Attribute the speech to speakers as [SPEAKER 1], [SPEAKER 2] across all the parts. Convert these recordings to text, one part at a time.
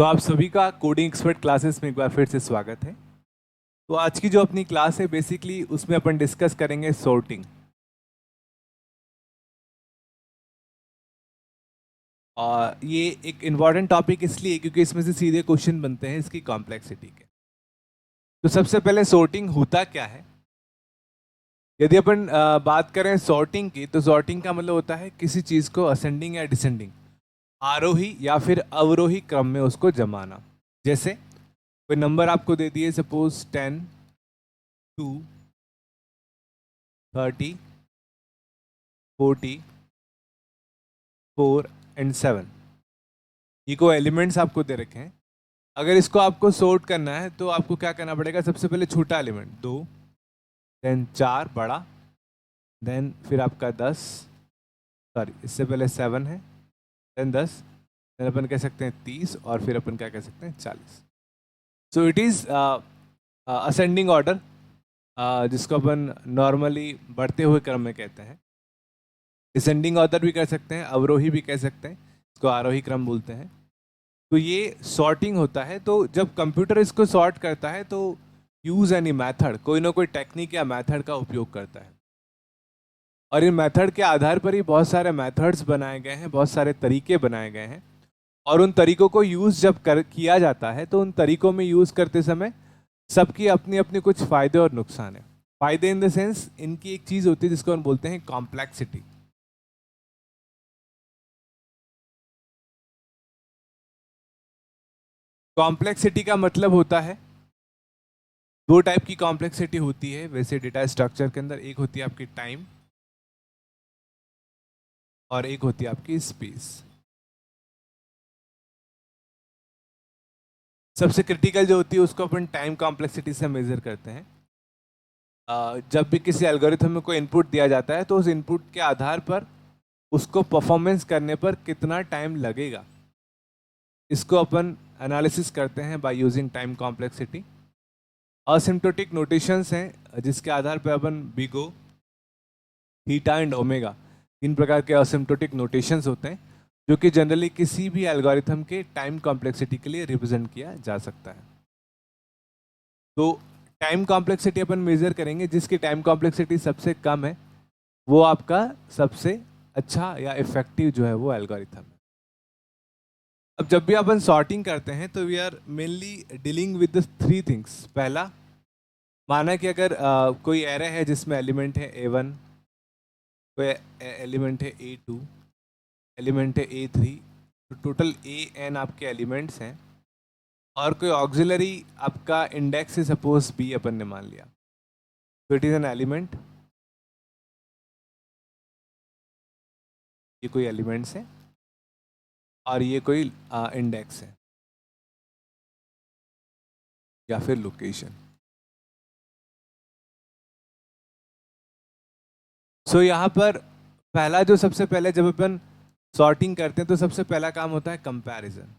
[SPEAKER 1] तो आप सभी का कोडिंग एक्सपर्ट क्लासेस में एक बार फिर से स्वागत है। तो आज की जो अपनी क्लास है बेसिकली उसमें अपन डिस्कस करेंगे सॉर्टिंग। और ये एक इम्पॉर्टेंट टॉपिक इसलिए क्योंकि इसमें से सीधे क्वेश्चन बनते हैं इसकी कॉम्प्लेक्सिटी के। तो सबसे पहले सॉर्टिंग होता क्या है। यदि अपन बात करें सॉर्टिंग की, तो सॉर्टिंग का मतलब होता है किसी चीज़ को असेंडिंग या डिसेंडिंग, आरोही या फिर अवरोही क्रम में उसको जमाना। जैसे कोई नंबर आपको दे दिए, सपोज 10, 2, 30, 40, 4 एंड 7। ये को एलिमेंट्स आपको दे रखे हैं। अगर इसको आपको सॉर्ट करना है तो आपको क्या करना पड़ेगा, सबसे पहले छोटा एलिमेंट 2, देन 4 बड़ा, देन फिर आपका 10, सॉरी इससे पहले 7 है, देन 10, देन अपन कह सकते हैं 30 और फिर अपन क्या कह सकते हैं 40। So it is ascending order, जिसको अपन नॉर्मली बढ़ते हुए क्रम में कहते हैं। डिसेंडिंग ऑर्डर भी कह सकते हैं, अवरोही भी कह सकते हैं, इसको आरोही क्रम बोलते हैं। तो ये सॉर्टिंग होता है। तो जब कंप्यूटर इसको सॉर्ट करता है तो यूज़ एनी मेथड, कोई ना कोई टेक्निक या मेथड का उपयोग करता है। और इन मेथड के आधार पर ही बहुत सारे मेथड्स बनाए गए हैं, बहुत सारे तरीके बनाए गए हैं। और उन तरीकों को यूज़ जब किया जाता है तो उन तरीकों में यूज़ करते समय सबकी अपनी अपनी कुछ फ़ायदे और नुकसान है। फ़ायदे इन द सेंस, इनकी एक चीज़ होती है जिसको हम बोलते हैं कॉम्प्लेक्सिटी। कॉम्प्लेक्सिटी का मतलब होता है, दो टाइप की कॉम्प्लेक्सिटी होती है वैसे डेटा स्ट्रक्चर के अंदर। एक होती है आपकी टाइम और एक होती है आपकी स्पेस। सबसे क्रिटिकल जो होती है उसको अपन टाइम कॉम्प्लेक्सिटी से मेजर करते हैं। जब भी किसी एल्गोरिथम में कोई इनपुट दिया जाता है तो उस इनपुट के आधार पर उसको परफॉर्मेंस करने पर कितना टाइम लगेगा, इसको अपन एनालिसिस करते हैं by using time complexity. Asymptotic notations हैं जिसके आधार पर अपन बिगो, थीटा एंड ओमेगा, तीन प्रकार के असिम्प्टोटिक नोटेशंस होते हैं जो कि जनरली किसी भी एल्गोरिथम के टाइम कॉम्प्लेक्सिटी के लिए रिप्रेजेंट किया जा सकता है। तो टाइम कॉम्प्लेक्सिटी अपन मेजर करेंगे, जिसकी टाइम कॉम्प्लेक्सिटी सबसे कम है वो आपका सबसे अच्छा या इफेक्टिव जो है वो एल्गोरिथम है। अब जब भी अपन सॉर्टिंग करते हैं तो we are mainly dealing with the three things. पहला, माना कि अगर कोई एरे है जिसमें एलिमेंट है A1, कोई एलिमेंट है A2, एलिमेंट है A3, तो टोटल AN आपके एलिमेंट्स हैं। और कोई ऑक्सिलरी आपका इंडेक्स है, सपोज B अपन ने मान लिया, तो इट इज़ एन एलिमेंट। ये कोई एलिमेंट्स है और ये कोई इंडेक्स है या फिर लोकेशन। सो यहाँ पर पहला जो सबसे पहले जब अपन सॉर्टिंग करते हैं तो सबसे पहला काम होता है कंपैरिजन।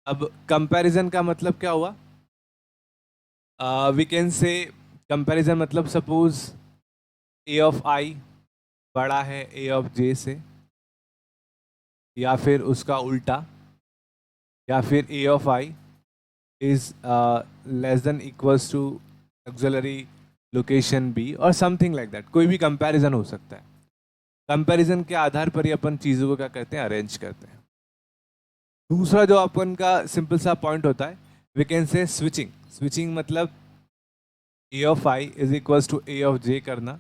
[SPEAKER 1] अब कंपैरिजन का मतलब क्या हुआ, वी कैन से कंपैरिजन मतलब सपोज A ऑफ I बड़ा है A ऑफ J से, या फिर उसका उल्टा, या फिर A of I is less than equals to auxiliary location B और समथिंग लाइक दैट। कोई भी कंपैरिजन हो सकता है। कंपैरिजन के आधार पर ही अपन चीज़ों को क्या करते हैं, अरेंज करते हैं। दूसरा जो अपन का सिंपल सा पॉइंट होता है, we can say switching. Switching मतलब A of I is equals to A of J करना,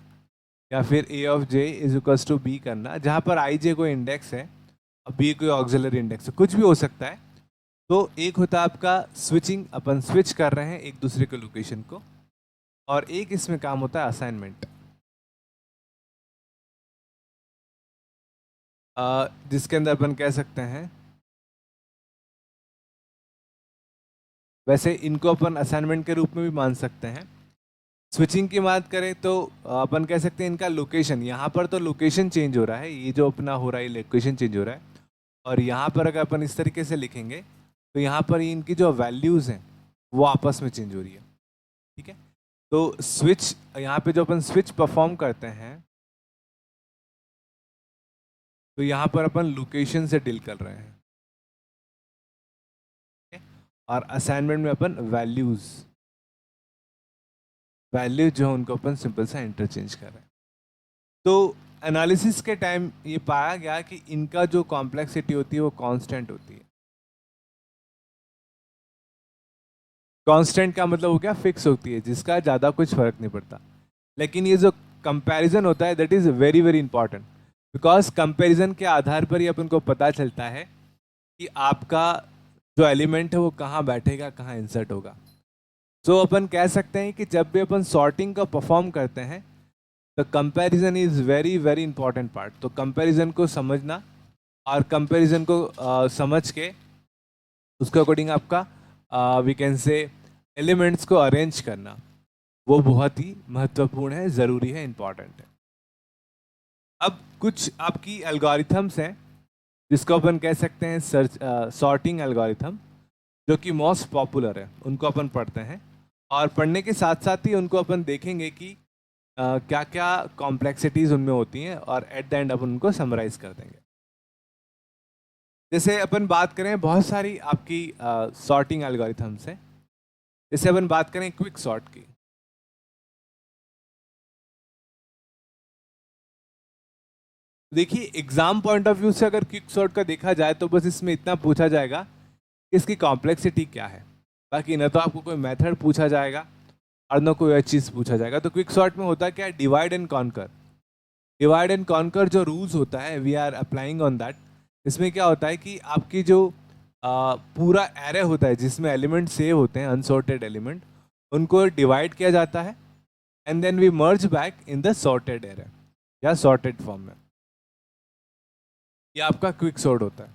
[SPEAKER 1] या फिर A of J is equals to B करना, जहाँ पर I J कोई इंडेक्स है और B कोई ऑक्सिलरी इंडेक्स है, कुछ भी हो सकता है। तो एक होता है आपका स्विचिंग, अपन स्विच कर रहे हैं एक दूसरे के लोकेशन को, और एक इसमें काम होता है असाइनमेंट, जिसके अंदर अपन कह सकते हैं, वैसे इनको अपन असाइनमेंट के रूप में भी मान सकते हैं। स्विचिंग की बात करें तो अपन कह सकते हैं इनका लोकेशन, यहाँ पर तो लोकेशन चेंज हो रहा है, ये जो अपना हो रहा है लोकेशन चेंज हो रहा है। और यहाँ पर अगर अपन इस तरीके से लिखेंगे तो यहाँ पर इनकी जो वैल्यूज़ हैं वो आपस में चेंज हो रही है। ठीक है, तो स्विच, यहाँ पे जो अपन स्विच परफॉर्म करते हैं तो यहाँ पर अपन लोकेशन से डील कर रहे हैं, और असाइनमेंट में अपन वैल्यूज जो उनको अपन सिंपल सा इंटरचेंज कर रहे हैं। तो एनालिसिस के टाइम ये पाया गया कि इनका जो कॉम्प्लेक्सिटी होती है वो कांस्टेंट होती है। कांस्टेंट का मतलब हो गया फिक्स होती है, जिसका ज़्यादा कुछ फर्क नहीं पड़ता। लेकिन ये जो कंपैरिजन होता है that is very very important, because comparison के आधार पर ही अपन को पता चलता है कि आपका जो एलिमेंट है वो कहाँ बैठेगा, कहाँ इंसर्ट होगा। तो अपन कह सकते हैं कि जब भी अपन सॉर्टिंग का परफॉर्म करते हैं तो comparison is very very important part. तो कंपैरिजन को समझना और कंपैरिजन को समझ के उसके अकॉर्डिंग आपका वी कैन से एलिमेंट्स को अरेंज करना, वो बहुत ही महत्वपूर्ण है, ज़रूरी है, इम्पॉर्टेंट है। अब कुछ आपकी एल्गोरिथम्स हैं जिसको अपन कह सकते हैं सॉर्टिंग एल्गोरिथम, जो कि मोस्ट पॉपुलर है, उनको अपन पढ़ते हैं। और पढ़ने के साथ साथ ही उनको अपन देखेंगे कि क्या क्या कॉम्प्लेक्सिटीज़ उनमें होती हैं, और एट द एंड अपन उनको समराइज कर देंगे। जैसे अपन बात करें, बहुत सारी आपकी सॉर्टिंग एल्गोरिथम्स हैं। जैसे अपन बात करें क्विक सॉर्ट की, देखिए एग्जाम पॉइंट ऑफ व्यू से अगर क्विक सॉर्ट का देखा जाए तो बस इसमें इतना पूछा जाएगा कि इसकी कॉम्प्लेक्सिटी क्या है। बाकी न तो आपको कोई मेथड पूछा जाएगा और न कोई चीज़ पूछा जाएगा। तो क्विक सॉर्ट में होता क्या है, divide and conquer. Divide and conquer जो रूल्स होता है we are applying on that. इसमें क्या होता है कि आपकी जो पूरा एरे होता है जिसमें एलिमेंट सेव होते हैं, अनसॉर्टेड एलिमेंट, उनको डिवाइड किया जाता है and then we merge back in the sorted array या सॉर्टेड फॉर्म में। ये आपका क्विक सॉर्ट होता है।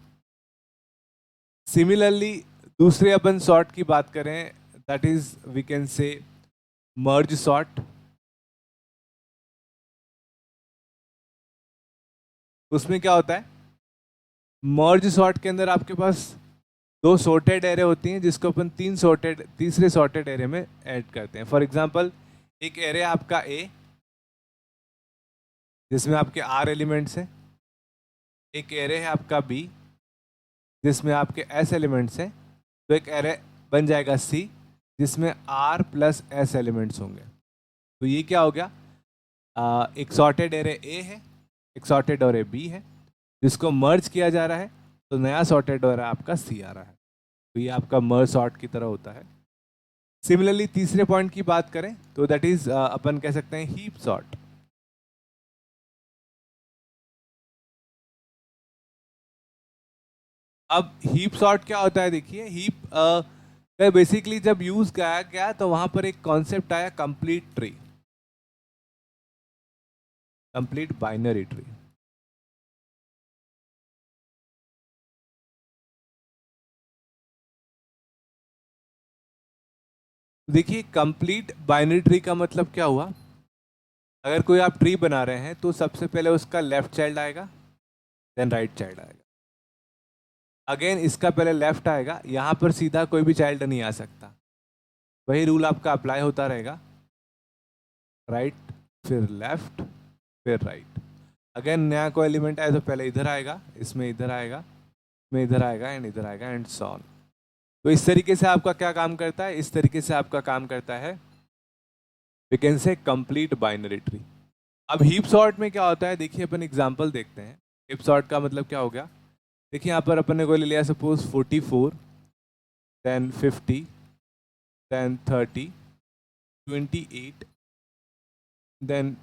[SPEAKER 1] सिमिलरली दूसरे अपन सॉर्ट की बात करें, दैट इज वी कैन से मर्ज सॉर्ट। उसमें क्या होता है, मर्ज सॉर्ट के अंदर आपके पास दो सॉर्टेड एरे होती हैं जिसको अपन तीसरे सॉर्टेड एरे में ऐड करते हैं। फॉर एग्जांपल, एक एरे आपका ए जिसमें आपके आर एलिमेंट्स हैं, एक एरे है आपका बी जिसमें आपके एस एलिमेंट्स हैं, तो एक एरे बन जाएगा सी जिसमें आर प्लस एस एलिमेंट्स होंगे। तो ये क्या हो गया, एक सॉर्टेड एरे ए है, एक सॉर्टेड एरे बी है, जिसको मर्ज किया जा रहा है, तो नया सॉर्टेड एरे आपका सी आ रहा है। तो ये आपका मर्ज सॉर्ट की तरह होता है। सिमिलरली तीसरे पॉइंट की बात करें तो दैट इज अपन कह सकते हैं हीप सॉर्ट। अब हीप सॉर्ट क्या होता है, देखिए हीप बेसिकली जब यूज किया गया तो वहां पर एक कॉन्सेप्ट आया complete tree, complete binary tree. देखिए कंप्लीट बाइनरी ट्री का मतलब क्या हुआ, अगर कोई आप ट्री बना रहे हैं तो सबसे पहले उसका लेफ्ट चाइल्ड आएगा, देन राइट चाइल्ड आएगा, अगेन इसका पहले लेफ्ट आएगा, यहाँ पर सीधा कोई भी चाइल्ड नहीं आ सकता, वही रूल आपका अप्लाई होता रहेगा, राइट फिर लेफ्ट फिर राइट। अगेन नया कोई एलिमेंट आए तो पहले इधर आएगा, इसमें इधर आएगा, इसमें इधर आएगा एंड इधर आएगा एंड सो ऑन। तो इस तरीके से आपका क्या काम करता है, इस तरीके से आपका काम करता है we can say complete binary tree. अब हीप सॉर्ट में क्या होता है, देखिए अपन एग्जांपल देखते हैं। हीप सॉर्ट का मतलब क्या हो गया, देखिए यहाँ पर अपन ने कोई ले लिया suppose 44, then 50, then 30, 28, then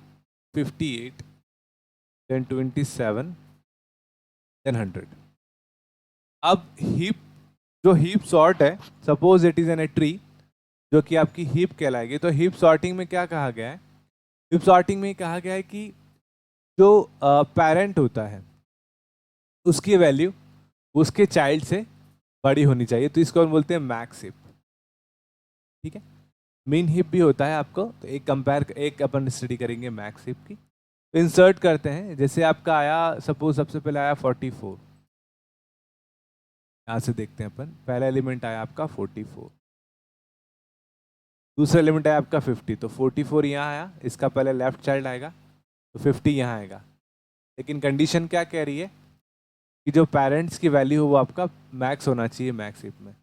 [SPEAKER 1] 58, then 27, then 100। अब जो हीप सॉर्ट है, suppose it is an a tree जो कि आपकी हीप कहलाएगी। तो हीप सॉर्टिंग में क्या कहा गया है, हीप सॉर्टिंग में कहा गया है कि जो पेरेंट होता है उसकी वैल्यू उसके चाइल्ड से बड़ी होनी चाहिए, तो इसको हम बोलते हैं मैक्स हीप। ठीक है, मीन हीप भी होता है आपको, तो एक अपन स्टडी करेंगे मैक्स हीप की। तो इंसर्ट करते हैं, जैसे आपका आया सपोज सबसे पहले आया 44, यहाँ से देखते हैं अपन, पहला एलिमेंट आया आपका 44, दूसरा एलिमेंट आया आपका 50, तो 44 यहाँ आया, इसका पहले लेफ्ट चाइल्ड आएगा तो 50 यहाँ आएगा। लेकिन कंडीशन क्या कह रही है कि जो पेरेंट्स की वैल्यू हो वो आपका मैक्स होना चाहिए मैक्स हीप में।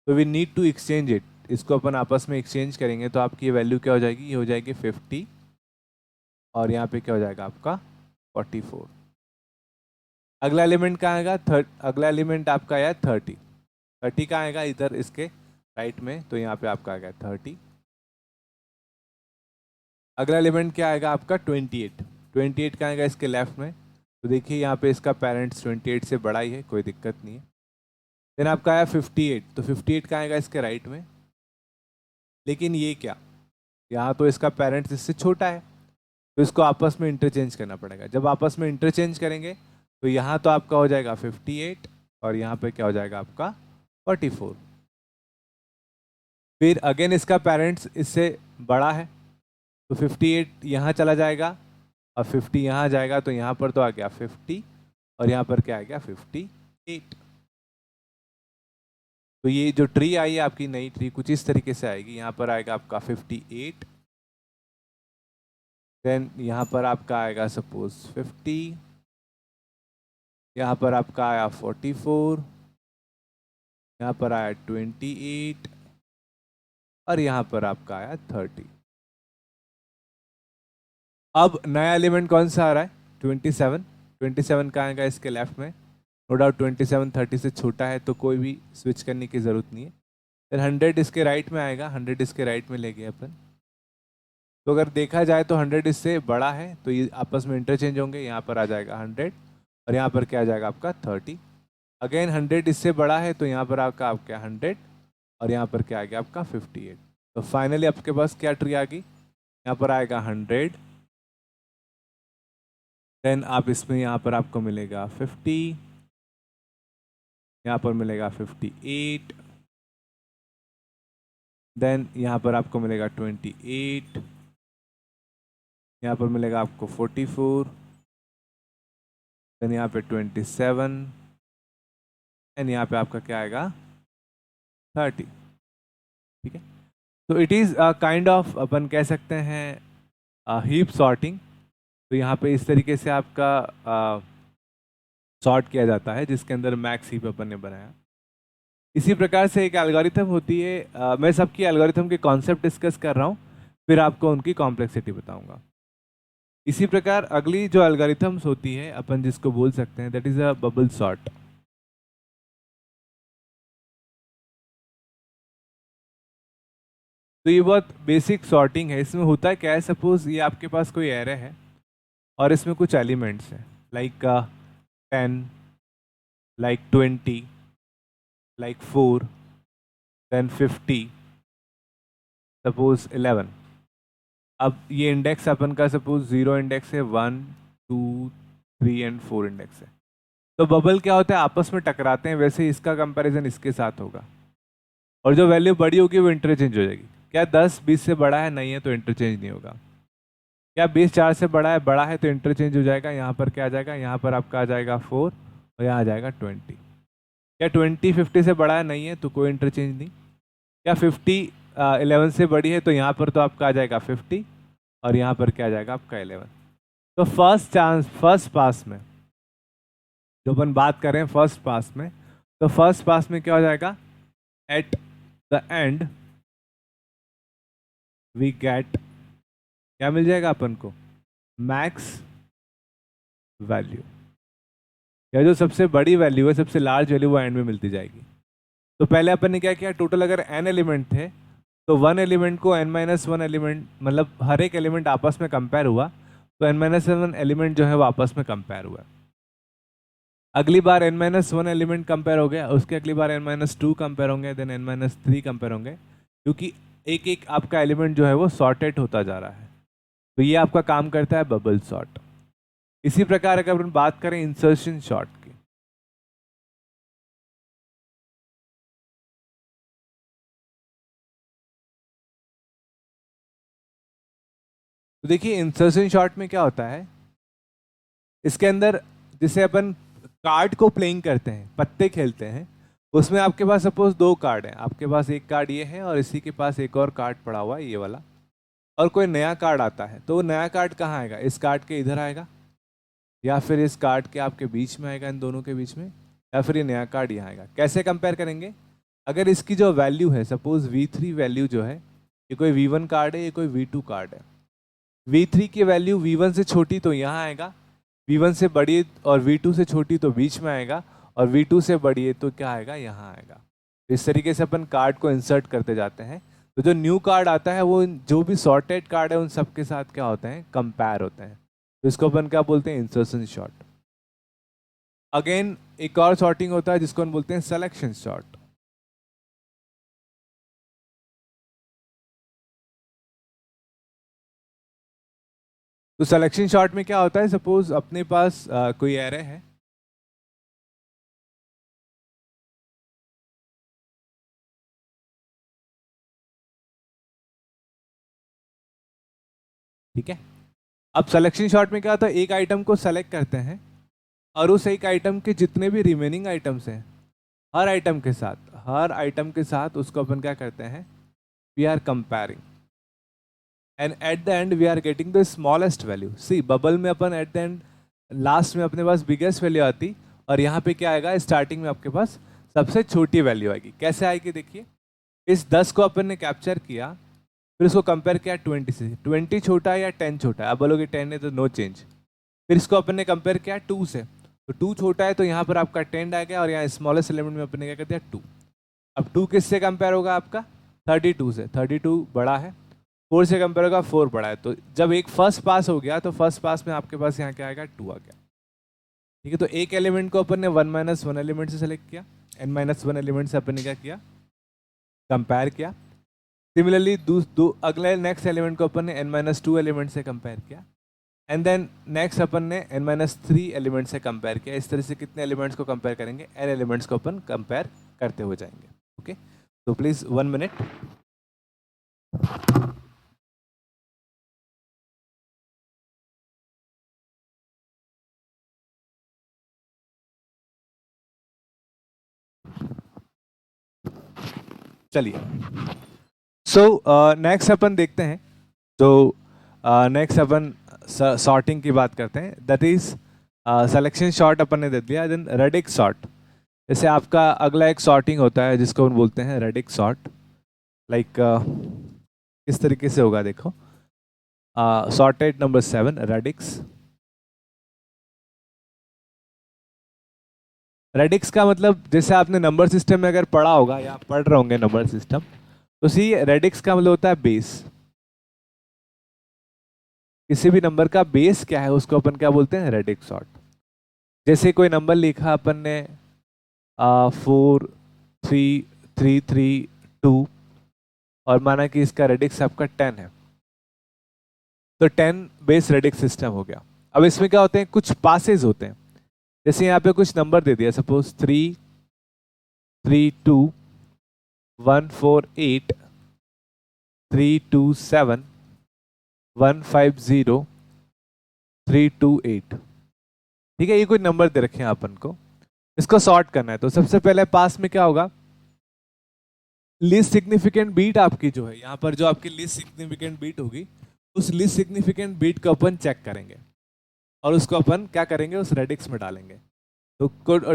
[SPEAKER 1] तो we need to exchange it, इसको अपन आपस में एक्सचेंज करेंगे तो आपकी ये वैल्यू क्या हो जाएगी, ये हो जाएगी 50 और यहाँ पे क्या हो जाएगा आपका 44। अगला एलिमेंट कहाँ आएगा, अगला एलिमेंट आपका आया 30। 30 कहाँ आएगा, इधर इसके राइट में, तो यहाँ पे आपका आएगा 30। अगला एलिमेंट क्या आएगा आपका 28। 28 कहाँ आएगा इसके लेफ्ट में, तो देखिए यहाँ पे इसका पेरेंट्स 28 से बड़ा ही है, कोई दिक्कत नहीं है। देन आपका आया 58, तो 58 कहाँ आएगा इसके राइट में। लेकिन ये क्या, यहाँ तो इसका पेरेंट्स इससे छोटा है, तो इसको आपस में इंटरचेंज करना पड़ेगा। जब आपस में इंटरचेंज करेंगे तो यहाँ तो आपका हो जाएगा 58 और यहाँ पे क्या हो जाएगा आपका 44। फिर अगेन इसका पेरेंट्स इससे बड़ा है, तो 58 यहाँ चला जाएगा और 50 यहाँ जाएगा, तो यहाँ पर तो आ गया 50 और यहाँ पर क्या आ गया 58। तो ये जो ट्री आई है आपकी नई ट्री कुछ इस तरीके से आएगी। यहाँ पर आएगा आपका 58, देन यहाँ पर आपका आएगा सपोज 50, यहाँ पर आपका आया 44, यहाँ पर आया 28 और यहाँ पर आपका आया 30। अब नया एलिमेंट कौन सा आ रहा है 27। 27 का आएगा इसके लेफ्ट में, नो डाउट 27 30 से छोटा है तो कोई भी स्विच करने की ज़रूरत नहीं है। फिर 100 इसके राइट में आएगा, 100 इसके राइट में ले गए अपन। तो अगर देखा जाए तो 100 इससे बड़ा है तो ये आपस में इंटरचेंज होंगे, यहाँ पर आ जाएगा 100 और यहाँ पर क्या आ जाएगा आपका 30। अगेन 100 इससे बड़ा है तो यहाँ पर आपका 100 और यहाँ पर क्या आ गया आपका 58। तो फाइनली आपके पास क्या ट्री आ गई, यहाँ पर आएगा 100, देन आप इसमें यहाँ पर आपको मिलेगा 50, यहाँ पर मिलेगा 58, देन यहाँ पर आपको मिलेगा 28, यहाँ पर मिलेगा आपको 44, देन यहाँ पे 27 एंड यहाँ पे आपका क्या आएगा 30। ठीक है, तो इट इज़ काइंड ऑफ अपन कह सकते हैं हीप सॉर्टिंग। तो यहाँ पे इस तरीके से आपका सॉर्ट किया जाता है जिसके अंदर मैक्स हीप अपन ने बनाया। इसी प्रकार से एक एल्गोरिथम होती है, मैं सबकी एल्गोरिथम के कॉन्सेप्ट डिस्कस कर रहा हूँ, फिर आपको उनकी कॉम्प्लेक्सिटी बताऊंगा। इसी प्रकार अगली जो एल्गोरिथम्स होती है अपन जिसको बोल सकते हैं that is a bubble sort. तो ये बहुत बेसिक सॉर्टिंग है। इसमें होता है क्या है, सपोज ये आपके पास कोई एरे है और इसमें कुछ एलिमेंट्स हैं like 10, like 20, like 4, then 50, suppose 11। अब ये इंडेक्स अपन का सपोज 0 इंडेक्स है, 1 2 3 एंड 4 इंडेक्स है। तो बबल क्या होता है, आपस में टकराते हैं, वैसे ही इसका कंपैरिजन इसके साथ होगा और जो वैल्यू बड़ी होगी वो इंटरचेंज हो जाएगी। क्या 10 20 से बड़ा है, नहीं है तो इंटरचेंज नहीं होगा। क्या 20 4 से बड़ा है तो इंटरचेंज हो जाएगा। यहाँ पर क्या आ जाएगा, यहाँ पर आपका आ जाएगा 4 और यहाँ आ जाएगा 20। क्या 20 50 से बड़ा है, नहीं है तो कोई इंटरचेंज नहीं। क्या 50 11 से बड़ी है, तो यहाँ पर तो आपका आ जाएगा 50 और यहाँ पर क्या आ जाएगा आपका 11। तो फर्स्ट पास में जो अपन बात करें फर्स्ट पास में, तो फर्स्ट पास में क्या हो जाएगा, at the end we get, क्या मिल जाएगा अपन को, मैक्स वैल्यू। या जो सबसे बड़ी वैल्यू है, सबसे लार्ज वैल्यू, वो एंड में मिलती जाएगी। तो पहले अपन ने क्या किया, टोटल अगर n एलिमेंट थे तो वन एलिमेंट को n-1 एलिमेंट, मतलब हर एक एलिमेंट आपस में कंपेयर हुआ, तो n-1 एलिमेंट जो है वो आपस में कंपेयर हुआ। अगली बार n-1 एलिमेंट कंपेयर हो गया, उसके अगली बार n-2 कंपेयर होंगे, देन n-3 कंपेयर होंगे, क्योंकि एक एक आपका एलिमेंट जो है वो सॉर्टेड होता जा रहा है। तो ये आपका काम करता है बबल सॉर्ट। इसी प्रकार अगर अपन बात करें इंसर्शन सॉर्ट की, तो देखिए इंसर्शन सॉर्ट में क्या होता है, इसके अंदर जिसे अपन कार्ड को प्लेइंग करते हैं, पत्ते खेलते हैं, उसमें आपके पास सपोज 2 कार्ड हैं, आपके पास एक कार्ड ये है और इसी के पास एक और कार्ड पड़ा हुआ है ये वाला, और कोई नया कार्ड आता है, तो वो नया कार्ड कहाँ आएगा, इस कार्ड के इधर आएगा। या फिर इस कार्ड के आपके बीच में आएगा, इन दोनों के बीच में, या फिर ये नया कार्ड यहाँ आएगा। कैसे कंपेयर करेंगे? अगर इसकी जो वैल्यू है, सपोज V3 वैल्यू जो है, ये कोई V1 कार्ड है, ये कोई V2 कार्ड है। V3 की वैल्यू V1 से छोटी तो यहाँ आएगा, V1 से बड़ी और V2 से छोटी तो बीच में आएगा, और V2 से बड़ी है तो क्या आएगा, यहाँ आएगा। इस तरीके से अपन कार्ड को इंसर्ट करते जाते हैं। तो जो न्यू कार्ड आता है वो जो भी सॉर्टेड कार्ड है उन सब के साथ क्या होते हैं, कंपेयर होते हैं। तो इसको अपन क्या बोलते हैं, इंसर्शन शॉर्ट। अगेन एक और सॉर्टिंग होता है जिसको हम बोलते हैं सिलेक्शन शॉर्ट। तो सिलेक्शन शॉर्ट में क्या होता है, सपोज अपने पास कोई एरे है, ठीक है। अब सिलेक्शन शॉर्ट में क्या होता है, एक आइटम को सेलेक्ट करते हैं और उस एक आइटम के जितने भी रिमेनिंग आइटम्स हैं, हर आइटम के साथ उसको अपन क्या करते हैं, we are comparing, and at the end we are getting the smallest value. See bubble में अपन एट द एंड लास्ट में अपने पास बिगेस्ट वैल्यू आती, और यहाँ पे क्या आएगा, स्टार्टिंग में आपके पास सबसे छोटी वैल्यू आएगी। कैसे आएगी देखिए, इस 10 को अपन ने कैप्चर किया, फिर उसको कंपेयर किया 20 से, 20 छोटा है या 10 छोटा है, अब बोलोगे 10 है तो नो चेंज। फिर इसको अपन ने कंपेयर किया 2 से, तो 2 छोटा है तो यहाँ पर आपका 10 आ गया, और यहाँ स्मॉलेस्ट एलिमेंट में अपन ने क्या कर दिया 2। अब 2 किससे कंपेयर होगा आपका, 32 से, 32 बड़ा है, 4 से कंपेयर होगा, 4 बड़ा है। तो जब एक फर्स्ट पास हो गया तो फर्स्ट पास में आपके पास यहाँ क्या आएगा, 2 आ गया, ठीक है। तो एक एलिमेंट को अपन ने 1 - 1 एलिमेंट से सेलेक्ट किया, n-1 एलिमेंट से अपन ने क्या किया, कंपेयर किया। सिमिलरली अगले नेक्स्ट एलिमेंट को अपन ने n-2 एलिमेंट से कंपेयर किया, एंड देन नेक्स्ट अपन ने n-3 एलिमेंट से कंपेयर किया। इस तरह से कितने एलिमेंट्स को कंपेयर करेंगे, n एलिमेंट्स को अपन कंपेयर करते हुए जाएंगे। ओके, तो प्लीज 1 मिनट। चलिए, सो नेक्स्ट अपन देखते हैं, जो नेक्स्ट अपन सॉर्टिंग की बात करते हैं, दैट इज सिलेक्शन शॉर्ट अपन ने दे दिया, देन रेडिक्स सॉर्ट। जैसे आपका अगला एक सॉर्टिंग होता है जिसको हम बोलते हैं रेडिक्स सॉर्ट। लाइक इस तरीके से होगा, देखो, सॉर्टेड नंबर 7 रेडिक्स। रेडिक्स का मतलब जैसे आपने नंबर सिस्टम में अगर पढ़ा होगा या पढ़ रहे होंगे नंबर सिस्टम, तो सी रेडिक्स का मतलब होता है बेस। किसी भी नंबर का बेस क्या है उसको अपन क्या बोलते हैं, रेडिक्स सॉर्ट। जैसे कोई नंबर लिखा अपन ने 43332, और माना कि इसका रेडिक्स आपका 10 है, तो 10 बेस रेडिक्स सिस्टम हो गया। अब इसमें क्या होते हैं, कुछ पासेज होते हैं। जैसे यहाँ पे कुछ नंबर दे दिया, सपोज 332 148 327 150 328, ठीक है। ये कोई नंबर दे रखे हैं अपन को, इसको सॉर्ट करना है। तो सबसे पहले पास में क्या होगा, लीस्ट सिग्निफिकेंट बीट आपकी जो है, यहाँ पर जो आपकी लीस्ट सिग्निफिकेंट बीट होगी, उस लीस्ट सिग्निफिकेंट बीट को अपन चेक करेंगे, और उसको अपन क्या करेंगे, उस रेडिक्स में डालेंगे। तो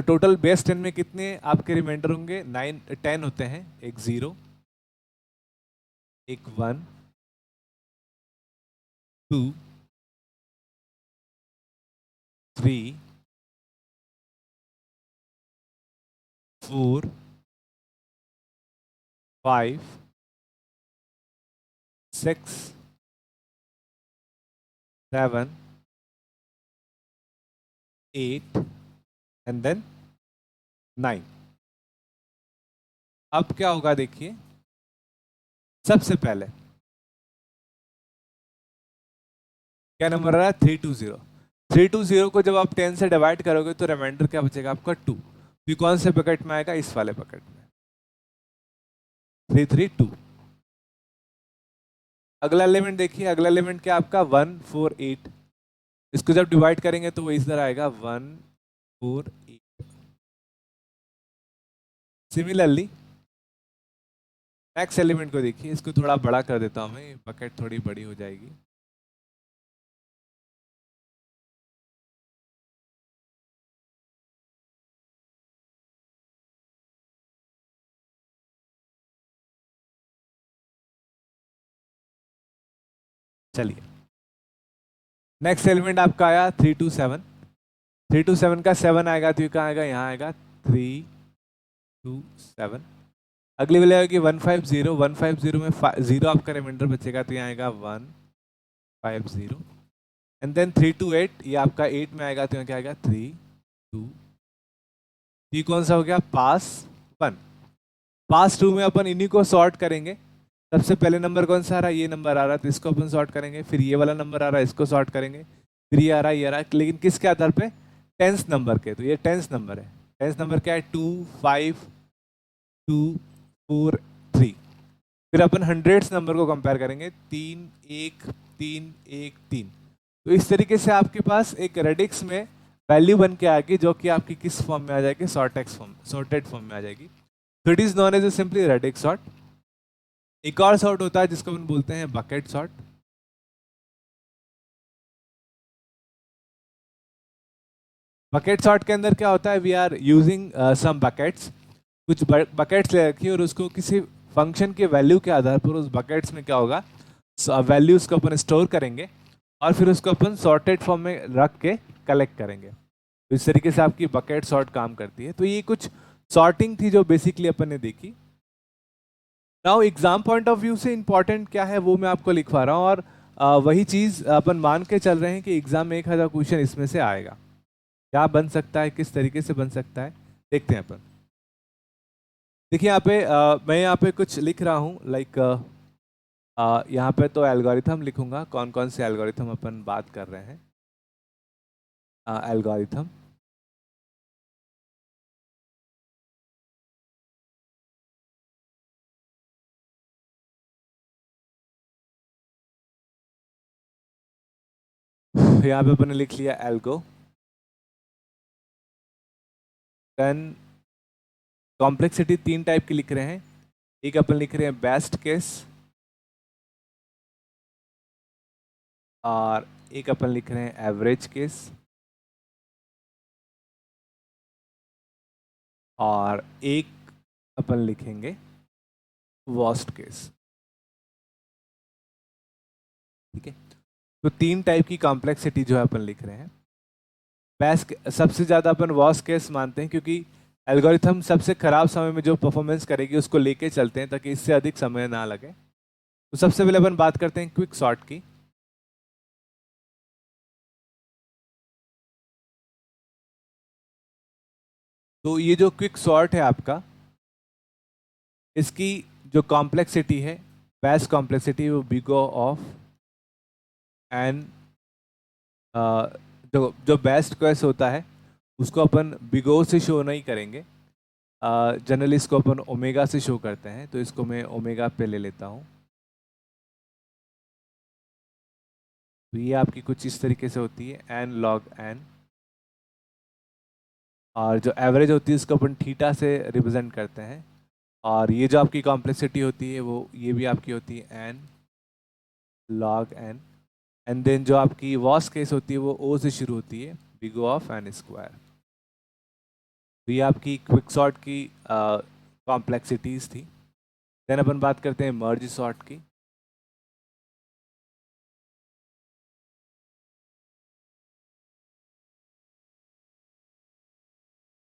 [SPEAKER 1] टोटल बेस 10 में कितने आपके रिमाइंडर होंगे, 10 होते हैं, एक 0, एक 1, 2, 3, 4, 5, 6, 7, 8 एंड देन 9। अब क्या होगा देखिए, सबसे पहले क्या नंबर आ रहा है, 320। 320 को जब आप 10 से डिवाइड करोगे तो रिमाइंडर क्या बचेगा आपका 2। ये कौन से बकेट में आएगा, इस वाले बकेट में, 332। अगला एलिमेंट देखिए, अगला एलिमेंट क्या आपका 148। इसको जब डिवाइड करेंगे तो वो इधर आएगा 148। सिमिलरली नेक्स्ट एलिमेंट को देखिए, इसको थोड़ा बड़ा कर देता हूं मैं, बकेट थोड़ी बड़ी हो जाएगी। चलिए, नेक्स्ट एलिमेंट आपका आया 327। 327 का 7 आएगा तो ये कहाँ आएगा, यहाँ आएगा 327। अगली वाली आएगी 150। 150 में 0 आपका रिमाइंडर बचेगा तो यहाँ आएगा 150। एंड देन 328, ये आपका 8 में आएगा तो यहाँ क्या आएगा 32। ये कौन सा हो गया, पास 1। पास 2 में अपन इन्हीं को सॉर्ट करेंगे। सबसे पहले नंबर कौन सा आ रहा है, ये नंबर आ रहा है तो इसको अपन सॉर्ट करेंगे। फिर ये वाला नंबर आ रहा है, इसको सॉर्ट करेंगे। फिर ये आ रहा है, ये आ रहा है, लेकिन किसके आधार पे, टेंस नंबर के। तो ये टेंस नंबर है। टेंस नंबर क्या है, 2 5 2 4 3। फिर अपन हंड्रेड्स नंबर को कंपेयर करेंगे, 3 1 3 1 3। तो इस तरीके से आपके पास एक रेडिक्स में वैल्यू बन के आएगी, जो कि आपकी किस फॉर्म में आ जाएगी, सॉर्टेड फॉर्म में आ जाएगी। तो it is known as simply radix sort. एक और सॉर्ट होता है जिसको हम बोलते हैं बकेट सॉर्ट। बकेट सॉर्ट के अंदर क्या होता है, we are using some buckets. कुछ बकेट्स ले रखी है और उसको किसी फंक्शन के वैल्यू के आधार पर उस बकेट्स में क्या होगा, वैल्यूज को अपन स्टोर करेंगे और फिर उसको अपन सॉर्टेड फॉर्म में रख के कलेक्ट करेंगे। तो इस तरीके से आपकी बकेट सॉर्ट काम करती है। तो ये कुछ सॉर्टिंग थी जो बेसिकली अपन ने देखी। Now exam point of view से इंपॉर्टेंट क्या है वो मैं आपको लिखवा रहा हूँ, और वही चीज अपन मान के चल रहे हैं कि एग्जाम में 1000 क्वेश्चन इसमें से आएगा। क्या बन सकता है, किस तरीके से बन सकता है, देखते हैं अपन। देखिए यहाँ पे मैं यहाँ पे कुछ लिख रहा हूँ, लाइक यहाँ पे तो एल्गोरिथम लिखूंगा। कौन कौन से एल्गोरिथम अपन बात कर रहे हैं, एल्गोरिथम। यहाँ पे अपन ने लिख लिया एल्गो। देन कॉम्प्लेक्सिटी 3 टाइप की लिख रहे हैं। एक अपन लिख रहे हैं बेस्ट केस, और एक अपन लिख रहे हैं एवरेज केस, और एक अपन लिखेंगे वर्स्ट केस। ठीक है, तो 3 टाइप की कॉम्प्लेक्सिटी जो है अपन लिख रहे हैं। बेस्ट सबसे ज़्यादा अपन वर्स्ट केस मानते हैं, क्योंकि एल्गोरिथम सबसे खराब समय में जो परफॉर्मेंस करेगी उसको लेके चलते हैं ताकि इससे अधिक समय ना लगे। तो सबसे पहले अपन बात करते हैं क्विक सॉर्ट की। तो ये जो क्विक सॉर्ट है आपका, इसकी जो कॉम्प्लेक्सिटी है, बेस्ट कॉम्प्लेक्सिटी, वो बिगो ऑफ एन, जो बेस्ट केस होता है उसको अपन बिगो से शो नहीं करेंगे। जनरली इसको अपन ओमेगा से शो करते हैं, तो इसको मैं ओमेगा पे ले लेता हूँ। तो ये आपकी कुछ इस तरीके से होती है, एन लॉग एन। और जो एवरेज होती है उसको अपन थीटा से रिप्रेजेंट करते हैं। और ये जो आपकी कॉम्प्लेक्सिटी होती है वो ये भी आपकी होती है n log n. And then जो आपकी वर्स्ट केस होती है वो ओ से शुरू होती है, बिगो ऑफ एन स्क्वायर। तो ये आपकी क्विक सॉर्ट की कॉम्प्लेक्सिटीज थी। देन अपन बात करते हैं मर्ज सॉर्ट की।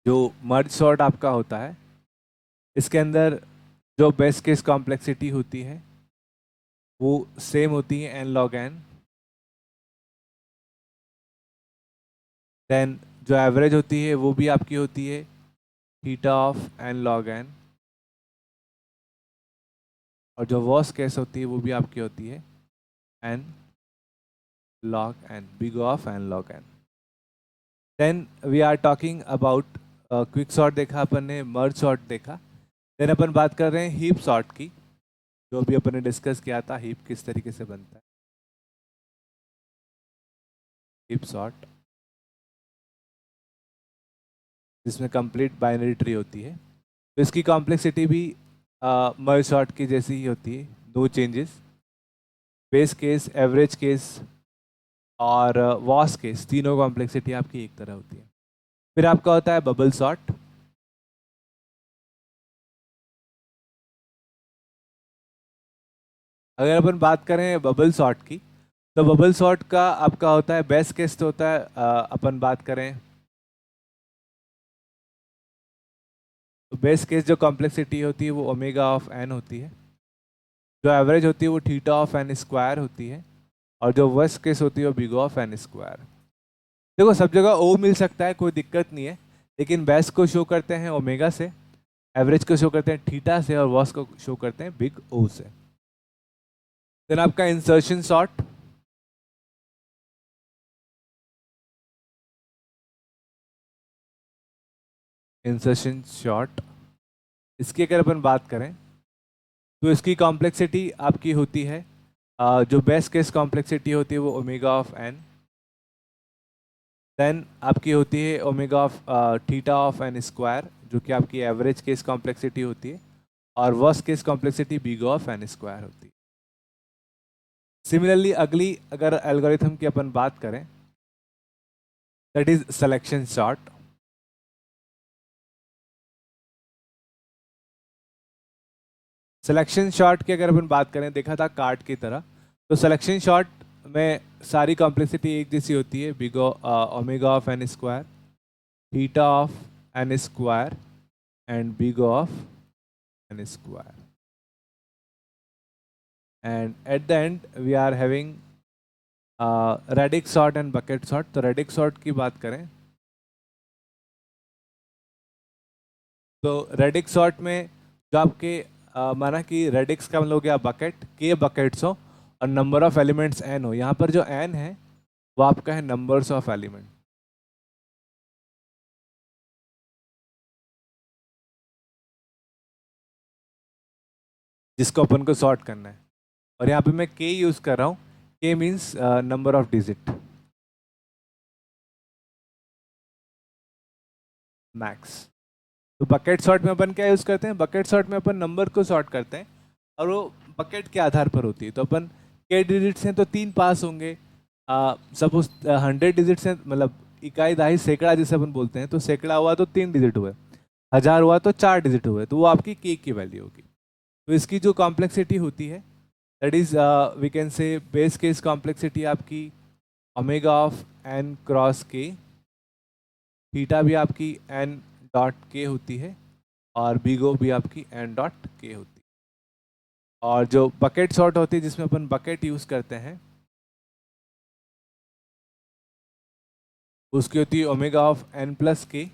[SPEAKER 1] जो मर्ज सॉर्ट आपका होता है, इसके अंदर जो बेस्ट केस कॉम्प्लेक्सिटी होती है वो सेम होती है एन लॉग एन। देन जो एवरेज होती है वो भी आपकी होती है theta of n log n. और जो वर्स्ट केस होती है वो भी आपकी होती है n log n, big of n log n. Then we are talking about quick sort देखा अपन ने, मर्ज सॉर्ट देखा। देन अपन बात कर रहे हैं हीप सॉर्ट की, जो भी अपन ने डिस्कस किया था, हीप किस तरीके से बनता है। हीप सॉर्ट जिसमें कंप्लीट बाइनरी ट्री होती है, तो इसकी कॉम्प्लेक्सिटी भी मर्ज सॉर्ट की जैसी ही होती है, no changes. Base case, average case और वर्स्ट केस, तीनों कॉम्प्लेक्सिटी आपकी एक तरह होती है। फिर आपका होता है बबल सॉर्ट। अगर अपन बात करें बबल सॉर्ट की, तो बबल सॉर्ट का आपका होता है बेस्ट केस तो होता है अपन बात करें तो बेस्ट केस जो कॉम्प्लेक्सिटी होती है वो ओमेगा ऑफ एन होती है, जो एवरेज होती है वो थीटा ऑफ एन स्क्वायर होती है, और जो वर्स्ट केस होती है वो बिग ऑफ एन स्क्वायर। देखो सब जगह ओ मिल सकता है, कोई दिक्कत नहीं है, लेकिन बेस्ट को शो करते हैं ओमेगा से, एवरेज को शो करते हैं थीटा से, और वर्स्ट को शो करते हैं बिग ओ से। देन आपका इंसर्शन सॉर्ट, इंसर्शन शॉर्ट, इसकी अगर अपन बात करें तो इसकी कॉम्प्लेक्सिटी आपकी होती है जो बेस्ट केस कॉम्प्लेक्सिटी होती है वो ओमेगा ऑफ एन, देन आपकी होती है omega of theta of n square जो कि आपकी एवरेज केस कॉम्प्लेक्सिटी होती है, और worst case complexity big of n square होती है। सिमिलरली अगली अगर एल्गोरिथम की अपन बात करें that is selection sort. Selection short की अगर अपन बात करें, देखा था कार्ड की तरह, तो सिलेक्शन शॉर्ट में सारी कॉम्प्लेक्सिटी एक जैसी होती है, big omega of n square, theta of n square and big of n square, and at the end we are having radix sort and bucket sort. तो रेडिक्स सॉर्ट की बात करें तो रेडिक्स सॉर्ट में जो आपके माना कि रेडिक्स का मतलब हो गया बकेट, के बकेट्स हो और नंबर ऑफ एलिमेंट्स एन हो, यहाँ पर जो एन है वो आपका है नंबर्स ऑफ एलिमेंट, जिसको अपन को सॉर्ट करना है, और यहाँ पे मैं के यूज कर रहा हूँ, के means number of digit max. तो बकेट सॉर्ट में अपन क्या यूज करते हैं, बकेट सॉर्ट में अपन नंबर को सॉर्ट करते हैं और वो बकेट के आधार पर होती है। तो अपन के डिजिट्स हैं तो 3 पास होंगे, सपोज 100 डिजिट्स हैं, मतलब इकाई दहाई सैकड़ा जिसे अपन बोलते हैं, तो सैकड़ा हुआ तो 3 डिजिट हुए, 1000 हुआ तो 4 डिजिट हुए, तो वो आपकी के की वैल्यू होगी। तो इसकी जो कॉम्प्लेक्सिटी होती है that is we can say base case complexity आपकी omega of n cross k, theta भी आपकी एन डॉट के होती है, और बिगो भी आपकी एन डॉट के होती है। और जो बकेट सॉर्ट होती है जिसमें अपन बकेट यूज करते हैं उसकी होती है ओमेगा ऑफ एन प्लस के,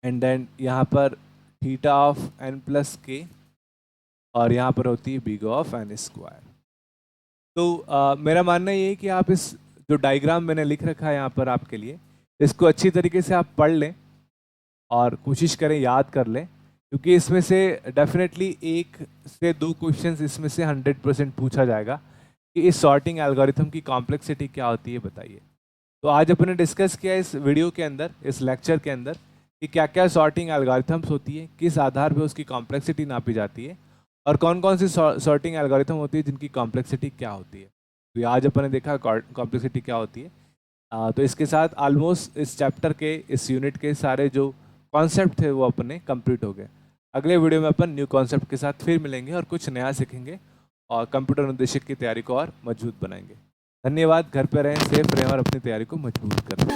[SPEAKER 1] एंड देन यहाँ पर थीटा ऑफ एन प्लस के, और यहाँ पर होती है बिग ऑफ एन स्क्वायर। तो मेरा मानना ये है कि आप इस जो डायग्राम मैंने लिख रखा है यहाँ पर आपके लिए, इसको अच्छी तरीके से आप पढ़ लें और कोशिश करें याद कर लें, क्योंकि इसमें से डेफिनेटली 1 से 2 क्वेश्चंस इसमें से 100% पूछा जाएगा कि इस सॉर्टिंग एल्गोरिथम की कॉम्प्लेक्सिटी क्या होती है बताइए। तो आज अपने डिस्कस किया इस वीडियो के अंदर, इस लेक्चर के अंदर, कि क्या क्या सॉर्टिंग एल्गोरिथम्स होती है, किस आधार पर उसकी कॉम्प्लेक्सिटी नापी जाती है, और कौन कौन सी सॉर्टिंग एल्गोरिथम होती है जिनकी कॉम्प्लेक्सिटी क्या होती है। तो आज अपन ने देखा कॉम्प्लेक्सिटी क्या होती है। तो इसके साथ ऑलमोस्ट इस चैप्टर के, इस यूनिट के सारे जो कॉन्सेप्ट थे वो अपने कंप्लीट हो गए। अगले वीडियो में अपन न्यू कॉन्सेप्ट के साथ फिर मिलेंगे और कुछ नया सीखेंगे और कंप्यूटर अनुदेशक की तैयारी को और मजबूत बनाएंगे। धन्यवाद। घर पे रहें, सेफ रहें और अपनी तैयारी को मजबूत करें।